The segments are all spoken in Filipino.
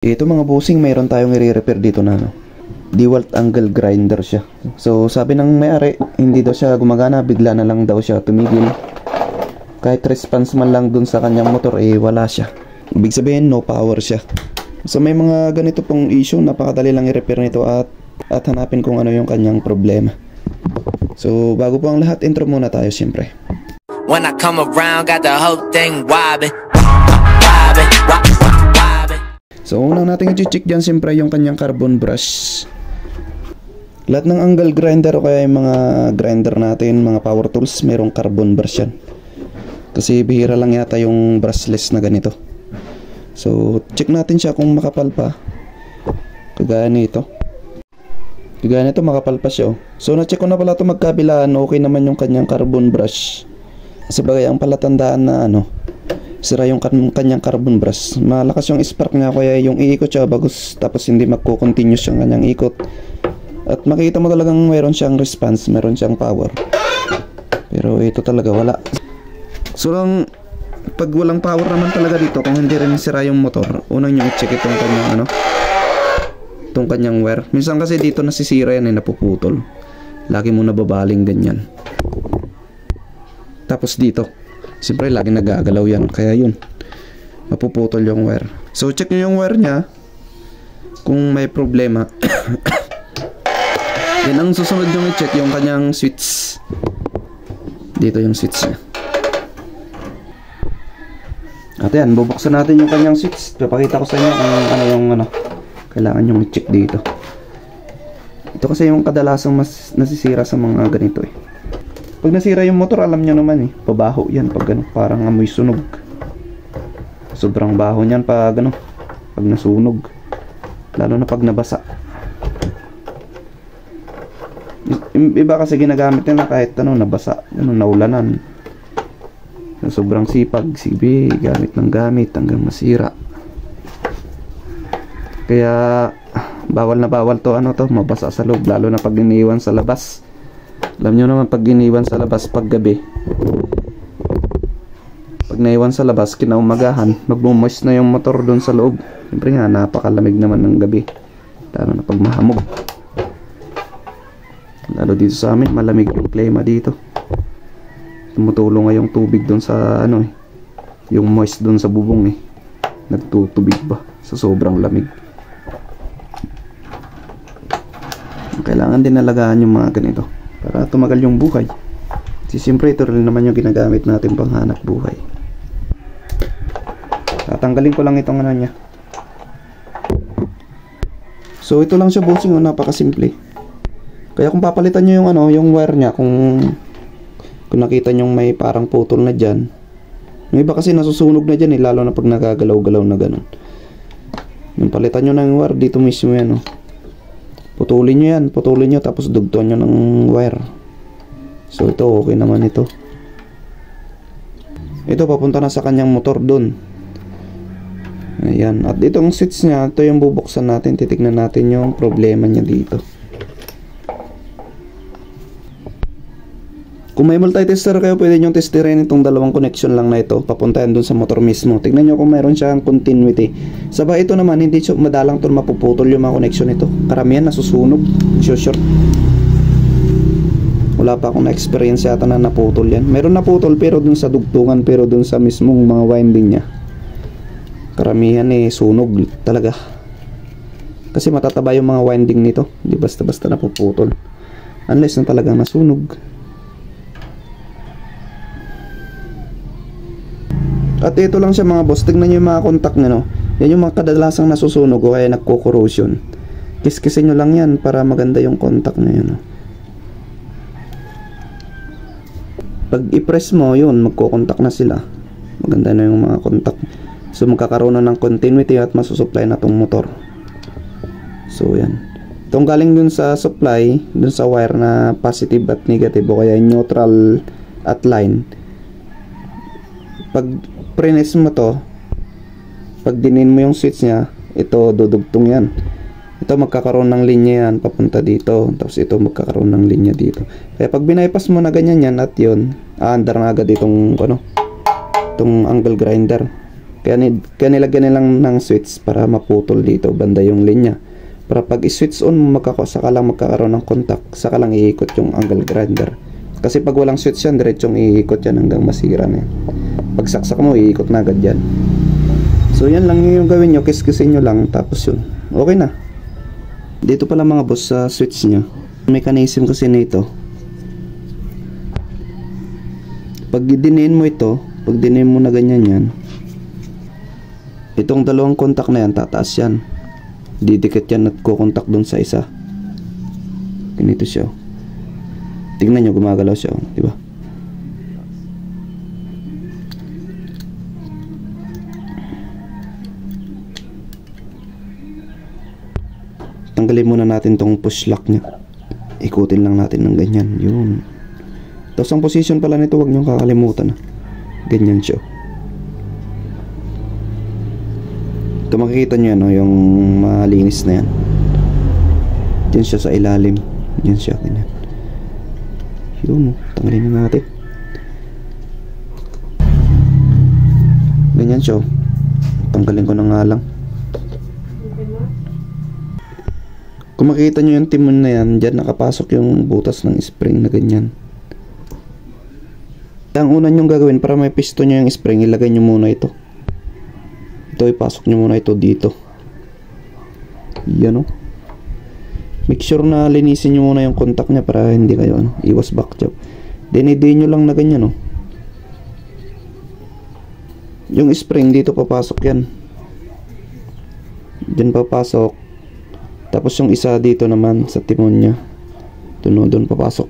Ito mga bossing, mayroon tayong i-repair dito na DeWalt angle grinder siya. So sabi ng may-ari, hindi daw siya gumagana, bigla na lang daw siya tumigil. Kahit response man lang dun sa kanyang motor, wala siya. Ibig sabihin, no power siya. So may mga ganito pong issue, napakadali lang i-repair nito at hanapin kung ano yung kanyang problema. So bago po ang lahat, intro muna tayo siyempre. When I come around, got the whole thing wobbling. So unang natin i-check dyan siyempre yung kanyang carbon brush. Lahat ng angle grinder o kaya yung mga grinder natin, mga power tools, mayroong carbon brush yan. Kasi bihira lang yata yung brushless na ganito. So check natin siya kung makapal pa. Kagaya nito. Kagaya nito makapal pa siya. So na-check ko na pala ito magkabilaan, okay naman yung kanyang carbon brush. Kasi bagay ang palatandaan na sira yung kanyang carbon brush. Malakas yung spark niya, kaya yung iikot siya bagus, tapos hindi magko-continuous yung kanyang ikot. At makita mo talagang mayroon siyang response, mayroon siyang power. Pero ito talaga wala. So lang, pag walang power naman talaga dito, kung hindi rin sira yung motor, unang nyo i-check itong kanyang itong kanyang wire. Minsan kasi dito nasisira yan, napuputol. Lagi mo nababaling ganyan. Tapos dito, siyempre lagi nagagalaw yan, kaya yun, mapuputol yung wire. So check nyo yung wire nya kung may problema. Yan ang susunod yung i-check, yung kanyang switch. Dito yung switch nya. At yan, bubuksan natin yung kanyang switch. Papakita ko sa inyo kung ano yung kailangan yung i-check dito. Ito kasi yung kadalasang mas nasisira sa mga ganito Pag nasira yung motor, alam nyo naman pabaho yan pag parang amoy sunog. Sobrang baho niyan pag pag nasunog. Lalo na pag nabasa. Iba kasi ginagamit nila kahit nabasa, naulanan. Sobrang sipag, gamit ng gamit hanggang masira. Kaya bawal na bawal to mabasa sa loob, lalo na pag iniwan sa labas. Alam nyo naman pag iniwan sa labas pag gabi, pag naiwan sa labas kinaumagahan, magmumoist na yung motor doon sa loob. Siyempre nga napakalamig naman ng gabi, lalo na pag mahamog. Lalo dito sa amin malamig yung klima dito. Tumutulong nga yung tubig doon sa yung moist doon sa bubong nagtutubig ba sa sobrang lamig. Kailangan din alagaan yung mga ganito para tumagal yung buhay. Kasi siyempre ito rin naman yung ginagamit natin pang hanap buhay. Tatanggalin ko lang itong niya. So ito lang siya bossing, napakasimple. Kaya kung papalitan nyo yung yung wire nya, kung nakita nyo may parang putol na dyan, yung iba kasi nasusunog na dyan lalo na pag nagagalaw-galaw na ganun. Yung palitan nyo na yung wire dito mismo yan putulin nyo tapos dugtuan nyo ng wire. So ito okay naman ito papunta na sa kanyang motor dun. Ayan, at itong switch nya, ito yung bubuksan natin, titignan natin yung problema nya dito. Kung may multi-tester kayo, pwede nyo testerin itong dalawang connection lang na ito, papuntayan dun sa motor mismo. Tignan nyo kung mayroon siyang continuity. Sabay ito naman, hindi siya madalang to mapuputol yung mga connection nito. Karamihan nasusunog, short. Wala pa akong na-experience yata na naputol yan. Meron naputol pero dun sa dugtungan, pero dun sa mismong mga winding nya, karamihan sunog talaga. Kasi matataba yung mga winding nito, hindi basta-basta napuputol. Unless na talagang nasunog. At ito lang siya mga boss, tignan nyo yung mga contact nyo yan yung mga kadalasang nasusunog o kaya nagko-corrosion. Kiskisin nyo lang yan para maganda yung contact na yun Pag i-press mo yun, magko-contact na sila, maganda na yung mga contact. So magkakaroon na ng continuity at masusupply na tong motor. So yan, itong galing dun sa supply, dun sa wire na positive at negative o kaya neutral at line. Pag press mo to, pag dinin mo yung switch nya, ito dudugtong yan. Ito magkakaroon ng linya yan papunta dito, tapos ito magkakaroon ng linya dito. Kaya pag binaypas mo na ganyan yan at yun, aandar na agad itong itong angle grinder. Kaya nilagyan nilang ng switch para maputol dito banda yung linya. Para pag i-switch on mo, saka lang magkakaroon ng contact, saka lang iikot yung angle grinder. Kasi pag walang switch yan, diretsong iikot yan hanggang masira na yan. Pag saksak mo, iikot na agad yan. So yan lang yung gawin nyo, kiskisin nyo lang, tapos yun, okay na. Dito pala mga boss sa switch nya, mechanism kasi nito. Pag dinin mo ito, pag dinin mo na ganyan yan, itong dalawang contact na yan, tataas yan. Didikit yan at kukontak dun sa isa. Ganito siya. Tingnan nyo, gumagalaw siya, di ba? Tanggalin muna natin tong push lock nya. Ikutin lang natin ng ganyan. Yun. Tapos ang position pala nito, huwag nyo kakalimutan. Ganyan siya. Ito makikita nyo yan, yung malinis na yan. Diyan siya sa ilalim. Diyan siya, ganyan. Yun, tanggalin na natin. Ganyan siya. Tanggalin ko na nga lang. Kung makikita nyo yung timon na yan, dyan nakapasok yung butas ng spring na ganyan. Ang una nyong gagawin para may piston nyo yung spring, ilagay nyo muna ito. Ito, ipasok nyo muna ito dito. Yan o. Make sure na linisin nyo muna yung contact nya para hindi kayo iwas back job. Dinidi nyo lang na ganyan o. Yung spring dito papasok yan. Diyan papasok. Tapos yung isa dito naman sa timon nya. Doon papasok.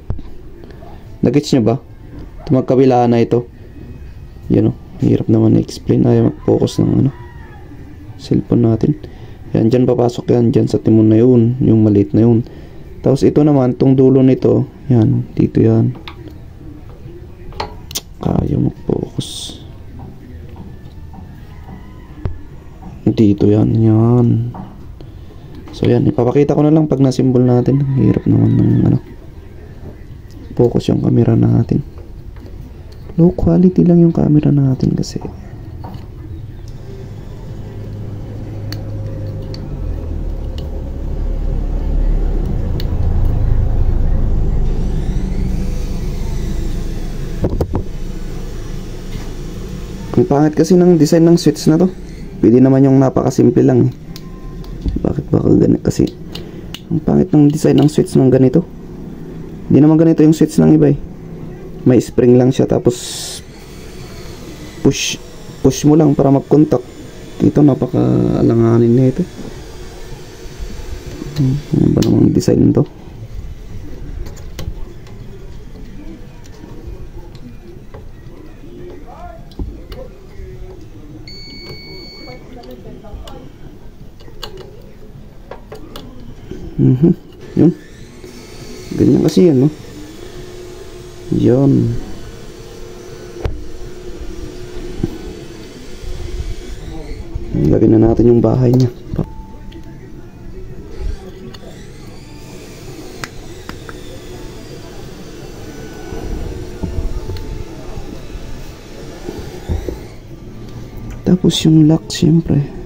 Nagets nyo ba? Ito magkabilaan na ito. Yan o. Hirap naman na-explain. Ayaw mag-focus ng cellphone natin. Yan, dyan papasok yan. Dyan sa timon na yun. Yung maliit na yun. Tapos ito naman, tong dulo nito. Yan, dito yan. Ayaw mag-focus. Dito yan, yan. So yan, ipapakita ko na lang pag na-symbol natin. Hirap naman ng focus yung camera natin. Low quality lang yung camera natin kasi. Ang pangit kasi ng design ng switch na to. Pwede naman yung napakasimple lang. Bakit ba ganito kasi? Ang pangit ng design ng switch ng ganito. Hindi naman ganito yung switch ng iba eh. May spring lang siya tapos push mo lang para mag-contact. Ito napaka-alanganin na ito. Ano ba namang design nito? Yun. Ganyan kasi yan, no? Yun. Lagyan na natin yung bahay niya. Tapos yung lock, siyempre.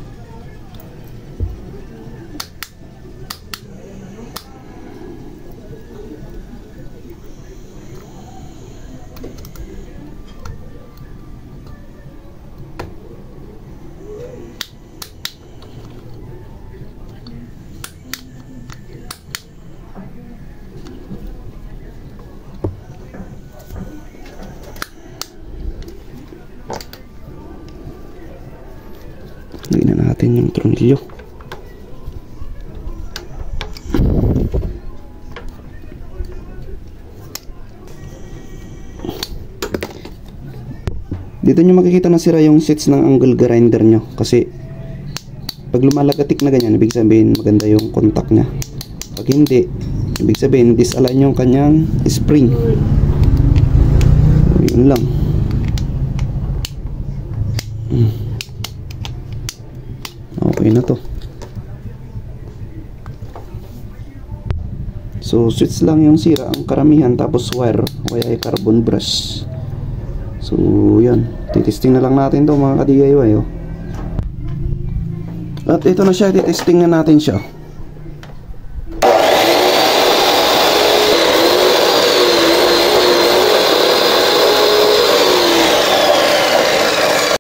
Lagyan na natin yung tornilyo. Dito nyo makikita na sira yung switch ng angle grinder nyo. Kasi pag lumalagatik na ganyan, ibig sabihin maganda yung contact nya. Pag hindi, ibig sabihin disalign yung kanyang spring. Yun lang. Okay na to. So switch lang yung sira, ang karamihan, tapos wire o kaya ay carbon brush. So yan, titesting na lang natin to mga ka-DIY. At ito na siya, titesting na natin siya.